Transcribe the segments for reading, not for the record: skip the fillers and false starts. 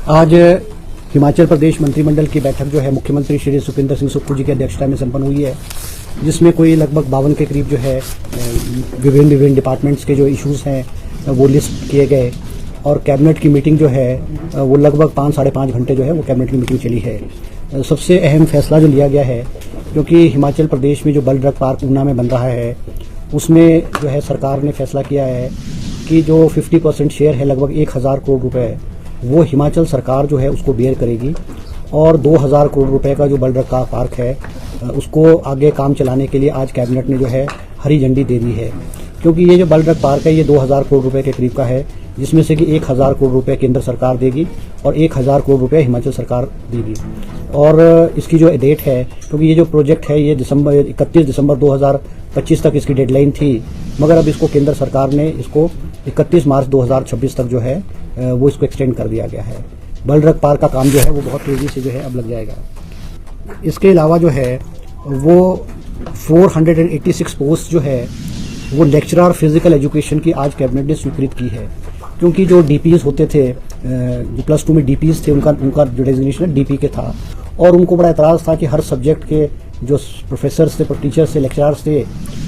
आज हिमाचल प्रदेश मंत्रिमंडल की बैठक जो है मुख्यमंत्री श्री सुखविंदर सिंह सुक्खू जी की अध्यक्षता में संपन्न हुई है, जिसमें कोई लगभग 52 के करीब जो है विभिन्न डिपार्टमेंट्स के जो इश्यूज हैं वो लिस्ट किए गए और कैबिनेट की मीटिंग जो है वो लगभग 5-5.5 घंटे जो है वो कैबिनेट की मीटिंग चली है। सबसे अहम फैसला जो लिया गया है, क्योंकि हिमाचल प्रदेश में जो बल ड्रग पार्क ऊना में बन रहा है उसमें जो है सरकार ने फैसला किया है कि जो 50% शेयर है लगभग 1000 करोड़ रुपए वो हिमाचल सरकार जो है उसको बेयर करेगी और 2000 करोड़ रुपए का जो बल ड्रग का पार्क है उसको आगे काम चलाने के लिए आज कैबिनेट ने जो है हरी झंडी दे दी है। क्योंकि ये जो बल ड्रग पार्क है ये 2000 करोड़ रुपए के करीब का है, जिसमें से कि 1000 करोड़ रुपए केंद्र सरकार देगी और 1000 करोड़ रुपए हिमाचल सरकार देगी। और इसकी जो डेट है, क्योंकि ये जो प्रोजेक्ट है ये 31 दिसंबर 2025 तक इसकी डेडलाइन थी, मगर अब इसको केंद्र सरकार ने इसको 31 मार्च 2026 तक जो है वो इसको एक्सटेंड कर दिया गया है। बल ड्रग पार्क का काम जो है वो बहुत तेज़ी से जो है अब लग जाएगा। इसके अलावा जो है वो 486 पोस्ट जो है वो लेक्चरर फिजिकल एजुकेशन की आज कैबिनेट ने स्वीकृत की है। क्योंकि जो डीपीएस होते थे, जो +2 में डीपीएस थे, उनका जो डेजिग्नेशन डीपी के था और उनको बड़ा एतराज़ था कि हर सब्जेक्ट के जो प्रोफेसर्स थे, टीचर्स थे, लेक्चरर्स थे,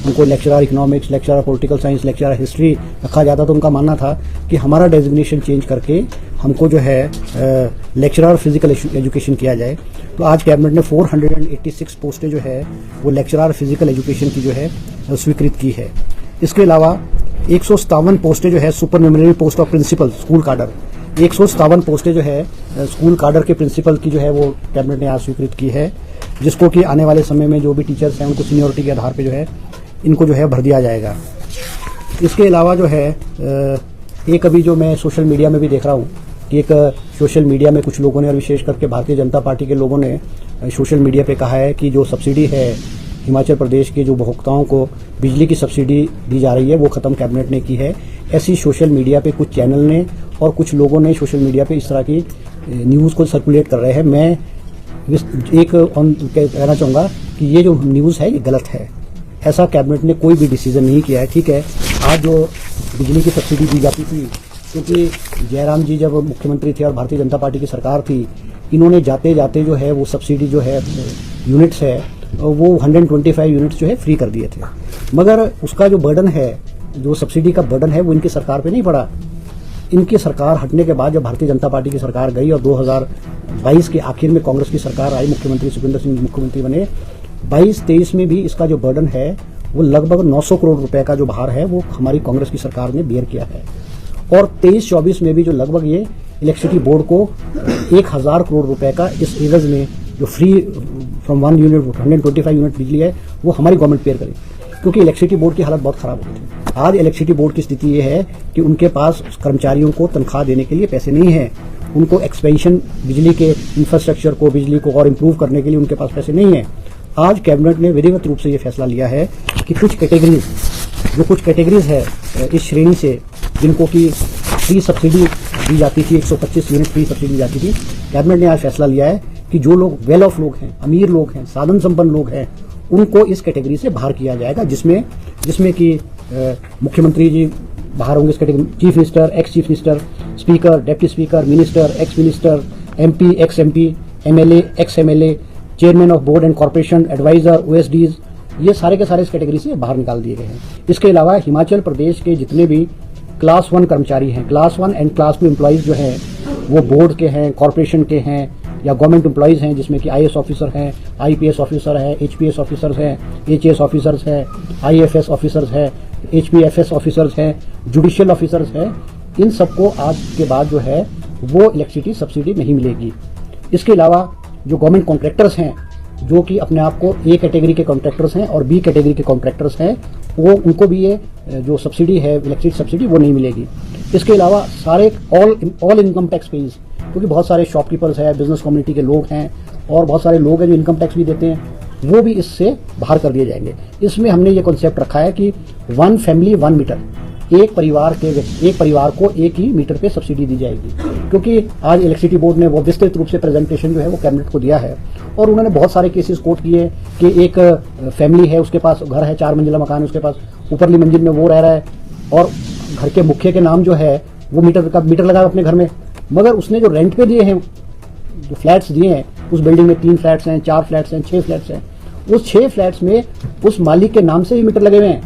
उनको lecturer economics, lecturer political science, lecturer history रखा जाता। तो उनका मानना था कि हमारा डेजिग्नेशन चेंज करके हमको जो है लेक्चरर फिजिकल एजुकेशन किया जाए। तो आज कैबिनेट ने 486 पोस्टें जो है वो लेक्चरर फिजिकल एजुकेशन की जो है स्वीकृत की है। इसके अलावा 157 पोस्टें जो है supernumerary post of principal school cadre, 157 पोस्टें जो है स्कूल काडर के प्रिंसिपल की जो है वो कैबिनेट ने आज स्वीकृत की है, जिसको कि आने वाले समय में जो भी टीचर्स हैं उनको सीनियरिटी के आधार पे जो है इनको जो है भर दिया जाएगा। इसके अलावा जो है एक अभी जो मैं सोशल मीडिया में भी देख रहा हूँ कि एक सोशल मीडिया में कुछ लोगों ने और विशेष करके भारतीय जनता पार्टी के लोगों ने सोशल मीडिया पे कहा है कि जो सब्सिडी है हिमाचल प्रदेश के जो उपभोक्ताओं को बिजली की सब्सिडी दी जा रही है वो ख़त्म कैबिनेट ने की है। ऐसी सोशल मीडिया पे कुछ चैनल ने और कुछ लोगों ने सोशल मीडिया पे इस तरह की न्यूज़ को सर्कुलेट कर रहे हैं। मैं एक कहना चाहूँगा कि ये जो न्यूज़ है ये गलत है। ऐसा कैबिनेट ने कोई भी डिसीजन नहीं किया है। ठीक है, आज जो बिजली की सब्सिडी दी जाती थी, क्योंकि जयराम जी जब मुख्यमंत्री थे और भारतीय जनता पार्टी की सरकार थी, इन्होंने जाते जाते जो है वो सब्सिडी जो है यूनिट्स है वो 125 यूनिट्स जो है फ्री कर दिए थे, मगर उसका जो बर्डन है, जो सब्सिडी का बर्डन है वो इनकी सरकार पे नहीं पड़ा। इनकी सरकार हटने के बाद जब भारतीय जनता पार्टी की सरकार गई और 2022 के आखिर में कांग्रेस की सरकार आई, मुख्यमंत्री सुखविंदर सिंह मुख्यमंत्री बने, 22-23 में भी इसका जो बर्डन है वो लगभग 900 करोड़ रुपए का जो भार है वो हमारी कांग्रेस की सरकार ने बेयर किया है। और 23-24 में भी जो लगभग ये इलेक्ट्रिसिटी बोर्ड को 1000 करोड़ रुपए का इस एवज में जो फ्री फ्रॉम 1 यूनिट 125 यूनिट बिजली है वो हमारी गवर्नमेंट पेयर करेगी, क्योंकि इलेक्ट्रिसिटी बोर्ड की हालत बहुत खराब हो गई थी। आज इलेक्ट्रिसिटी बोर्ड की स्थिति ये है कि उनके पास कर्मचारियों को तनख्वाह देने के लिए पैसे नहीं है, उनको एक्सपेंशन बिजली के इंफ्रास्ट्रक्चर को, बिजली को और इम्प्रूव करने के लिए उनके पास पैसे नहीं है। आज कैबिनेट ने विधिवत रूप से ये फैसला लिया है कि कुछ कैटेगरीज है इस श्रेणी से जिनको कि फ्री सब्सिडी दी जाती थी, 125 यूनिट फ्री सब्सिडी दी जाती थी, कैबिनेट ने आज फैसला लिया है कि जो लोग वेल ऑफ लोग हैं, अमीर लोग हैं, साधन संपन्न लोग हैं, उनको इस कैटेगरी से बाहर किया जाएगा, जिसमें कि मुख्यमंत्री जी बाहर होंगे इस category, chief minister, ex chief minister, speaker, deputy speaker, minister, ex minister, MP, ex MP, MLA, ex MLA, chairman of board and corporation, adviser, OSDs, ये सारे के सारे इस कैटेगरी से बाहर निकाल दिए गए हैं। इसके अलावा हिमाचल प्रदेश के जितने भी क्लास 1 कर्मचारी हैं, क्लास 1 एंड क्लास 2 एम्प्लॉइज जो हैं वो बोर्ड के हैं, कॉर्पोरेशन के हैं या गवर्नमेंट एम्प्लॉइज हैं, जिसमें कि आईएएस ऑफिसर हैं, आईपीएस ऑफिसर है, एचपीएस ऑफिसर्स हैं, एचएएस ऑफिसर्स हैं, आईएफएस ऑफिसर्स हैं, एचपीएफएस ऑफिसर्स हैं, जुडिशियल ऑफिसर्स हैं, इन सबको आज के बाद जो है वो इलेक्ट्रिसिटी सब्सिडी नहीं मिलेगी। इसके अलावा जो गवर्नमेंट कॉन्ट्रैक्टर्स हैं, जो कि अपने आप को ए कैटेगरी के कॉन्ट्रैक्टर्स हैं और बी कैटेगरी के कॉन्ट्रैक्टर्स हैं, वो उनको भी ये जो सब्सिडी है इलेक्ट्रिसिटी सब्सिडी वो नहीं मिलेगी। इसके अलावा सारे ऑल इनकम टैक्स पेज, क्योंकि बहुत सारे शॉपकीपर्स हैं, बिजनेस कम्युनिटी के लोग हैं और बहुत सारे लोग हैं जो इनकम टैक्स भी देते हैं, वो भी इससे बाहर कर दिए जाएंगे। इसमें हमने ये कॉन्सेप्ट रखा है कि 1 फैमिली 1 मीटर, एक परिवार को एक ही मीटर पे सब्सिडी दी जाएगी। क्योंकि आज इलेक्ट्रिसिटी बोर्ड ने वो विस्तृत रूप से प्रेजेंटेशन जो है वो कैबिनेट को दिया है और उन्होंने बहुत सारे केसेस कोट किए कि एक फैमिली है, उसके पास घर है, 4 मंजिला मकान है, उसके पास ऊपरली मंजिल में वो रह रहा है और घर के मुखिया के नाम जो है वो मीटर लगाया अपने घर में, मगर उसने जो रेंट पे दिए हैं, जो फ्लैट्स दिए हैं, उस बिल्डिंग में 3 फ्लैट्स हैं, 4 फ्लैट्स हैं, 6 फ्लैट्स हैं, उस 6 फ्लैट्स में उस मालिक के नाम से ही मीटर लगे हुए हैं,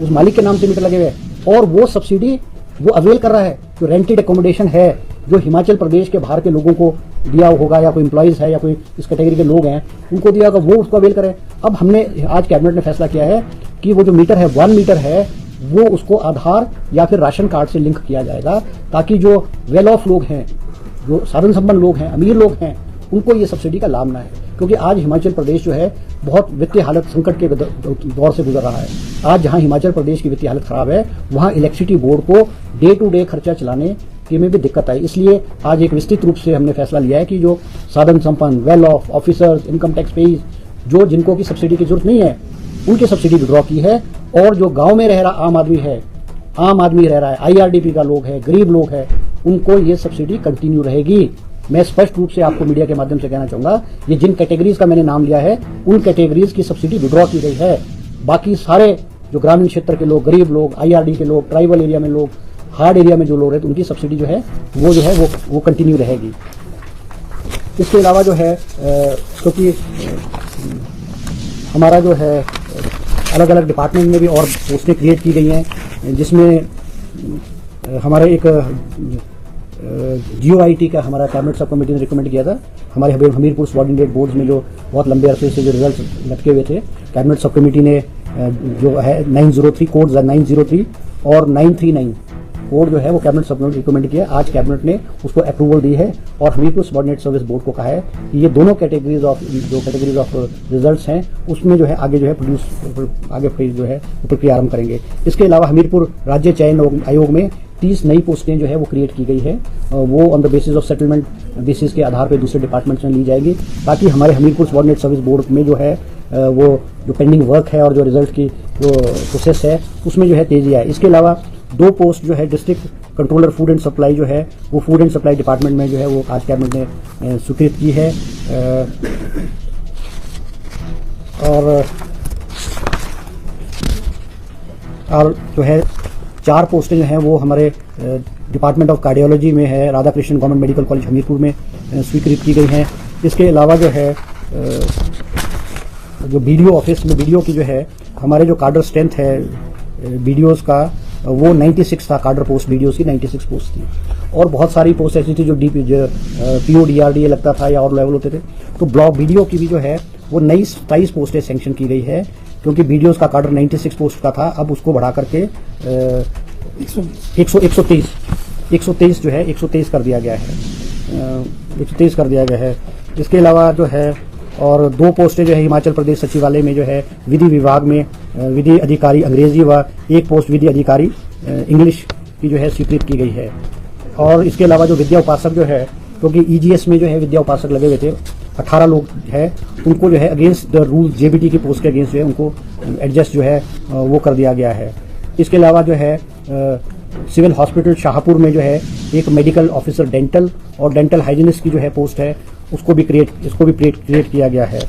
उस मालिक के नाम से मीटर लगे हुए हैं, और वो सब्सिडी वो अवेल कर रहा है। जो रेंटेड एकोमोडेशन है, जो हिमाचल प्रदेश के बाहर के लोगों को दिया होगा, या कोई एम्प्लॉइज है या कोई इस कैटेगरी के लोग हैं उनको दिया होगा, वो उसको अवेल करें। अब हमने आज कैबिनेट ने फैसला किया है कि वो जो मीटर है, 1 मीटर है, वो उसको आधार या फिर राशन कार्ड से लिंक किया जाएगा, ताकि जो वेल ऑफ लोग हैं, जो साधन संपन्न लोग हैं, अमीर लोग हैं, उनको ये सब्सिडी का लाभ ना है। क्योंकि आज हिमाचल प्रदेश जो है बहुत वित्तीय हालत संकट के दौर से गुजर रहा है। आज जहां हिमाचल प्रदेश की वित्तीय हालत खराब है, वहां इलेक्ट्रिसिटी बोर्ड को डे टू डे खर्चा चलाने के में भी दिक्कत आई। इसलिए आज एक विस्तृत रूप से हमने फैसला लिया है कि जो साधन संपन्न, well off, officers, income tax payees, जो जिनको की सब्सिडी की जरूरत नहीं है, उनकी सब्सिडी विड्रॉ की है। और जो गांव में रह रहा आम आदमी है, आम आदमी रह रहा है, IRDP का लोग है, गरीब लोग है, उनको ये सब्सिडी कंटिन्यू रहेगी। मैं स्पष्ट रूप से आपको मीडिया के माध्यम से कहना चाहूंगा, ये जिन कैटेगरीज का मैंने नाम लिया है, उन कैटेगरीज की सब्सिडी विड्रॉ की गई है। बाकी सारे जो ग्रामीण क्षेत्र के लोग, गरीब लोग, IRD के लोग, ट्राइबल एरिया में लोग, हार्ड एरिया में जो लोग रहते, उनकी सब्सिडी जो है वो कंटिन्यू रहेगी। इसके अलावा जो है क्योंकि हमारा जो है अलग अलग डिपार्टमेंट में भी और पोस्टें क्रिएट की गई हैं, जिसमें हमारे एक GOIT का हमारा कैबिनेट सब कमेटी ने रिकमेंड किया था। हमारे हमीरपुर सबऑर्डिनेट बोर्ड्स में जो बहुत लंबे अरसे से जो रिजल्ट लटके हुए थे, कैबिनेट सब कमेटी ने जो है 903 कोड 903 और 939 कोड जो है वो कैबिनेट सब कमेटी रिकमेंड किया। आज कैबिनेट ने उसको अप्रूवल दी है और हमीरपुर सबऑर्डिनेट सर्विस बोर्ड को कहा है कि ये दोनों कैटेगरीज ऑफ रिजल्ट्स हैं, उसमें जो है आगे जो है आगे जो है प्रक्रिया आरंभ करेंगे। इसके अलावा हमीरपुर राज्य चयन आयोग में 30 नई पोस्टें जो है वो क्रिएट की गई है। वो on the basis of settlement basis के आधार पर दूसरे डिपार्टमेंट्स में ली जाएगी, ताकि हमारे हमीरपुर सबऑर्डिनेट सर्विस बोर्ड में जो है वो जो पेंडिंग वर्क है और जो रिजल्ट की जो प्रोसेस है उसमें जो है तेजी आए। इसके अलावा 2 पोस्ट जो है district controller food and supply जो है वो फूड एंड सप्लाई डिपार्टमेंट में जो है वो आज कैबिनेट ने स्वीकृत की है। और जो है 4 पोस्टें जो हैं वो हमारे डिपार्टमेंट ऑफ कार्डियोलॉजी में है, Radha Krishna government medical college Hamirpur में स्वीकृत की गई हैं। इसके अलावा जो है जो BDO ऑफिस में BDO की जो है हमारे जो कार्डर स्ट्रेंथ है BDOs का वो 96 था, कार्डर पोस्ट BDOs की 96 पोस्ट थी। और बहुत सारी पोस्ट ऐसी थी जो PO DRDA लगता था या और लेवल होते थे। तो ब्लॉक BDO की भी जो है वो नई 27 पोस्टें सैंक्शन की गई है, क्योंकि BDOs का कार्डर 96 पोस्ट का था, अब उसको बढ़ा करके 123 जो है 123 कर दिया गया है, 123 कर दिया गया है। इसके अलावा जो है और 2 पोस्टें जो है हिमाचल प्रदेश सचिवालय में जो है विधि विभाग में विधि अधिकारी अंग्रेजी व 1 पोस्ट विधि अधिकारी इंग्लिश की जो है स्वीकृत की गई है। और इसके अलावा जो विद्या उपासक जो है, क्योंकि EGS में जो है विद्या उपासक लगे हुए थे, 18 लोग हैं, उनको जो है अगेंस्ट द रूल JBT की पोस्ट के अगेंस्ट जो है उनको एडजस्ट जो है वो कर दिया गया है। इसके अलावा जो है सिविल हॉस्पिटल शाहपुर में जो है एक मेडिकल ऑफिसर डेंटल और डेंटल हाइजीनिस्ट की जो है पोस्ट है, इसको भी क्रिएट किया गया है।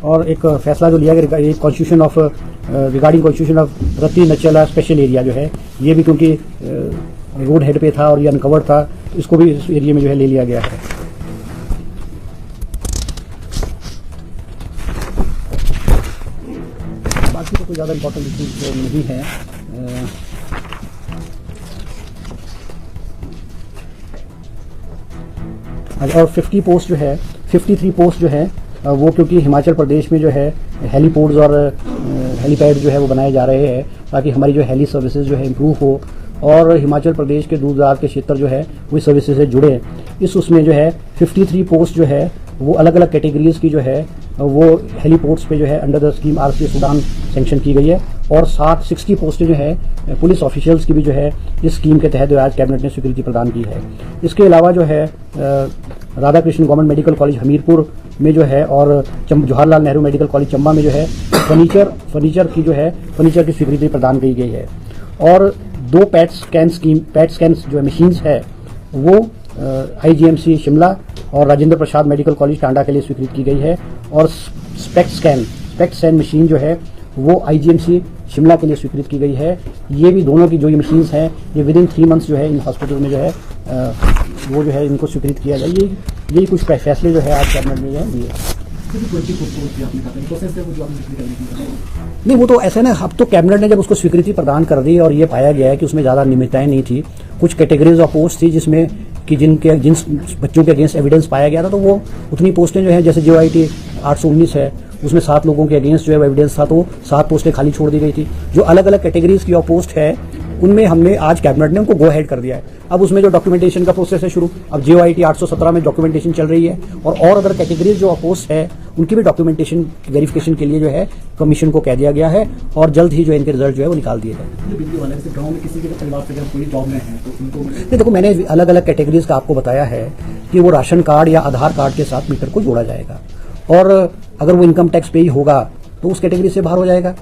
और एक फैसला जो लिया गया constitution of regarding constitution of रत्ती नचला स्पेशल एरिया जो है, ये भी क्योंकि रोड हेड पे था और ये अनकवर्ड था, तो इसको भी इस एरिया में जो है ले लिया गया है। बाकी तो कोई ज़्यादा इंपॉर्टेंट इश्यूज नहीं है। और 50 पोस्ट जो है 53 पोस्ट जो है वो क्योंकि हिमाचल प्रदेश में जो है हेलीपोर्ट्स और हेलीपैड जो है वो बनाए जा रहे हैं, ताकि हमारी जो हेली सर्विसेज जो है इम्प्रूव हो और हिमाचल प्रदेश के दूर दराज के क्षेत्र जो है वही सर्विसेज से जुड़े। उसमें जो है 53 पोस्ट जो है वो अलग अलग कैटेगरीज की जो है वो हेलीपोर्ट्स पे जो है अंडर द स्कीम RCS उड़ान सेंक्शन की गई है। और 60 पोस्टें जो है पुलिस ऑफिशियल्स की भी जो है इस स्कीम के तहत आज कैबिनेट ने स्वीकृति प्रदान की है। इसके अलावा जो है Radha Krishna government medical college Hamirpur में जो है और जवाहरलाल नेहरू मेडिकल कॉलेज चंबा में जो है फर्नीचर की स्वीकृति प्रदान की गई है। और 2 पैट स्कैन जो मशीन्स है वो IGMC शिमला और राजेंद्र प्रसाद मेडिकल कॉलेज टांडा के लिए स्वीकृत की गई है। और स्पेक्ट स्कैन मशीन जो है वो IGMC शिमला के लिए स्वीकृत की गई है। ये भी दोनों की जो ये मशीन्स हैं ये विदिन 3 मंथ्स जो है इन हॉस्पिटल में जो है वो जो है इनको स्वीकृत किया जाए। यही कुछ फैसले जो है आज कैबिनेट में जो है दिए। नहीं, वो तो ऐसा है ना, अब तो कैबिनेट ने जब उसको स्वीकृति प्रदान कर दी और ये पाया गया है कि उसमें ज़्यादा नियमितताएं नहीं थी, कुछ कैटेगरीज ऑफ पोस्ट थी जिसमें कि जिन बच्चों के अगेंस्ट एविडेंस पाया गया था, तो वो उतनी पोस्टें जो है जैसे JOIT 819 है उसमें 7 लोगों के अगेंस्ट जो है एविडेंस था, तो 7 पोस्टें खाली छोड़ दी गई थी। जो अलग अलग कैटेगरीज की और पोस्ट है उनमें हमने आज कैबिनेट ने उनको गो हेड कर दिया है। अब उसमें जो डॉक्यूमेंटेशन का प्रोसेस है शुरू, अब JOIT 817 में डॉक्यूमेंटेशन चल रही है और अदर कैटेगरीज जो पोस्ट है उनकी भी डॉक्यूमेंटेशन वेरिफिकेशन के लिए जो है कमीशन को कह दिया गया है और जल्द ही जो इनके रिजल्ट जो है वो निकाल दिए जाए। नहीं, देखो मैंने अलग अलग कैटेगरीज का आपको बताया है कि वो राशन कार्ड या आधार कार्ड के साथ मीटर को जोड़ा जाएगा और अगर वो इनकम टैक्स पे ही होगा तो उस कैटेगरी से बाहर हो जाएगा।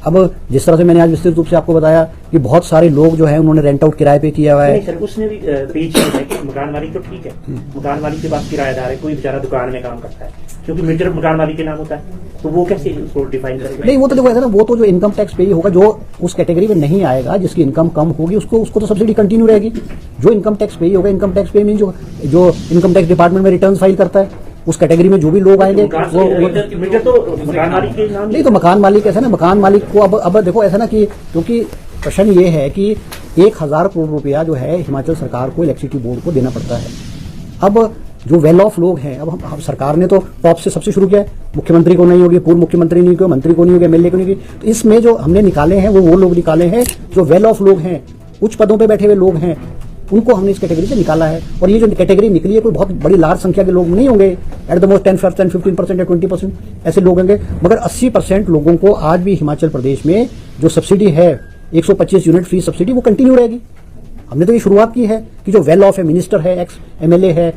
अब जिस तरह से मैंने आज विस्तृत रूप से आपको बताया कि बहुत सारे लोग जो हैं उन्होंने रेंट आउट किराए पे किया हुआ है। नहीं सर, उसने भी पेज किया है कि मकान मालिक तो ठीक है, मकान मालिक के पास किराएदार है, कोई बेचारा दुकान में काम करता है, क्योंकि मीटर मकान मालिक के नाम होता है, तो वो कैसे उसको डिफाइन करेगा? नहीं, वो तो देखो ऐसा ना, वो तो जो इनकम टैक्स पे ही होगा, जो उस कैटेगरी में नहीं आएगा जिसकी इनकम कम होगी उसको तो सब्सिडी कंटिन्यू रहेगी। जो इनकम टैक्स पे ही होगा, इनकम टैक्स पे मीन जो इनकम टैक्स डिपार्टमेंट में रिटर्न फाइल करता है उस कैटेगरी में जो भी लोग आएंगे वो मीटर तो मकान मालिक के नाम नहीं, तो मकान मालिक ऐसा ना, मकान मालिक को अब देखो ऐसा ना कि क्योंकि प्रश्न ये है कि 1000 करोड़ रुपया जो है हिमाचल सरकार को इलेक्ट्रिसिटी बोर्ड को देना पड़ता है। अब जो वेल ऑफ लोग हैं, अब हम सरकार ने तो टॉप से सबसे शुरू किया है, मुख्यमंत्री को नहीं होगी, पूर्व मुख्यमंत्री नहीं होगी, मंत्री को नहीं होगी, MLA को नहीं होगी, तो इसमें जो हमने निकाले हैं वो लोग निकाले हैं जो वेल ऑफ लोग हैं, उच्च पदों पर बैठे हुए लोग हैं, उनको हमने इस कैटेगरी से निकाला है। और ये जो कैटेगरी निकली है कोई बहुत बड़ी लार्ज संख्या के लोग नहीं होंगे, एट द मोस्ट 10%, 15% या 20% ऐसे लोग होंगे, मगर 80% लोगों को आज भी हिमाचल प्रदेश में जो सब्सिडी है 125 यूनिट फ्री सब्सिडी वो कंटिन्यू रहेगी। हमने तो ये शुरुआत की है कि जो वेल ऑफ है, मिनिस्टर है, एक्स MLA है,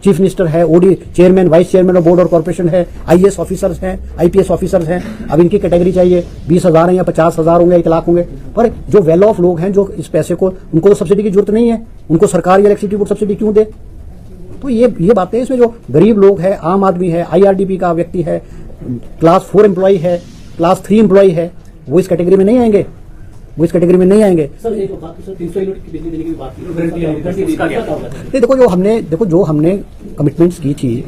चीफ मिनिस्टर है, OD chairman, vice chairman of board और कॉर्पोरेशन है, IAS ऑफिसर्स हैं, IPS ऑफिसर्स हैं, अब इनकी कैटेगरी चाहिए 20,000 है या 50,000 होंगे, 1 लाख होंगे। पर जो वेल ऑफ लोग हैं जो इस पैसे को, उनको तो सब्सिडी की जरूरत नहीं है, उनको सरकार या इलेक्ट्रिसिटी बोर्ड सब्सिडी क्यों दे? तो ये बातें, इसमें जो गरीब लोग हैं, आम आदमी है, IRDP का व्यक्ति है, क्लास 4 एम्प्लॉय है, क्लास 3 एम्प्लॉय है, वो इस कैटेगरी में नहीं आएंगे, वो इस कैटेगरी में नहीं आएंगे। सर एक बात, सर 300 यूनिट की बिजली देने की बात की, देखो जो हमने कमिटमेंट्स की थी,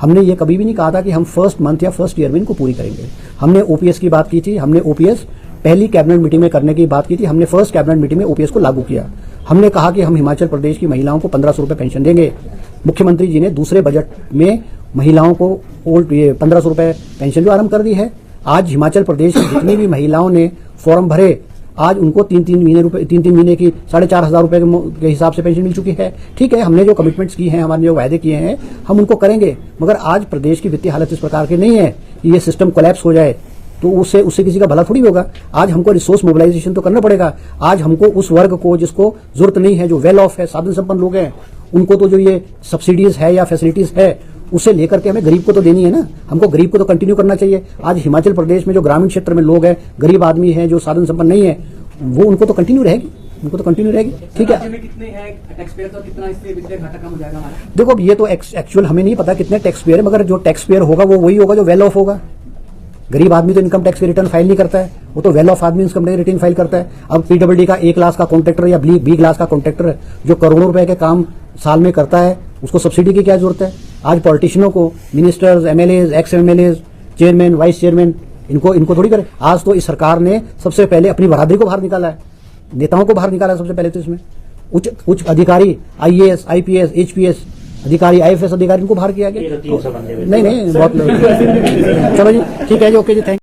हमने ये कभी भी नहीं कहा था कि हम फर्स्ट मंथ या फर्स्ट ईयर में इनको पूरी करेंगे। हमने OPS की बात की थी, हमने OPS पहली कैबिनेट मीटिंग में करने की बात की थी, हमने फर्स्ट कैबिनेट मीटिंग में OPS को लागू किया। हमने कहा कि हम हिमाचल प्रदेश की महिलाओं को 1500 रुपए पेंशन देंगे। मुख्यमंत्री जी ने दूसरे बजट में महिलाओं को 1500 रुपए पेंशन जो आरंभ कर दी है। आज हिमाचल प्रदेश की जितनी भी महिलाओं ने फॉर्म भरे, आज उनको 3-3 महीने की 4,500 रुपए के हिसाब से पेंशन मिल चुकी है। ठीक है, हमने जो कमिटमेंट्स की हैं, हमारे जो वायदे किए हैं, हम उनको करेंगे, मगर आज प्रदेश की वित्तीय हालत इस प्रकार की नहीं है कि ये सिस्टम कोलैप्स हो जाए, तो उससे किसी का भला थोड़ी होगा। आज हमको रिसोर्स मोबिलाइजेशन तो करना पड़ेगा। आज हमको उस वर्ग को जिसको जरूरत नहीं है, जो वेल ऑफ है, साधन संपन्न लोग हैं, उनको तो जो ये सब्सिडीज है या फैसिलिटीज है उसे लेकर के हमें गरीब को तो देनी है ना, हमको गरीब को तो कंटिन्यू करना चाहिए। आज हिमाचल प्रदेश में जो ग्रामीण क्षेत्र में लोग हैं, गरीब आदमी हैं, जो साधन संपन्न नहीं है, वो उनको तो कंटिन्यू रहेगी, ठीक है। कितने हैं टैक्स पेयर, तो कितना इससे वित्तीय घाटा कम हो जाएगा हमारा? देखो अब ये तो एक्चुअल हमें नहीं पता कितने टैक्स पेयर है, मगर जो टैक्स पेयर होगा वो वही होगा जो वेल ऑफ होगा। गरीब आदमी तो इनकम टैक्स की रिटर्न फाइल नहीं करता है, वो तो वेल ऑफ आदमी इनकम टैक्स रिटर्न फाइल करता है। अब PWD का 1 लाख का कॉन्ट्रैक्टर या B क्लास का कॉन्ट्रैक्टर जो करोड़ों रुपए के काम साल में करता है, उसको सब्सिडी की क्या जरूरत है? आज पॉलिटिशियनों को, ministers, MLAs, ex-MLAs, chairman, vice chairman, इनको थोड़ी करे। आज तो इस सरकार ने सबसे पहले अपनी बरादरी को बाहर निकाला है, नेताओं को बाहर निकाला है सबसे पहले। तो इसमें उच्च अधिकारी, IAS, IPS, HPS अधिकारी, IFS अधिकारी, इनको बाहर किया गया। नहीं बहुत चलो जी, ठीक है जी, ओके जी, थैंक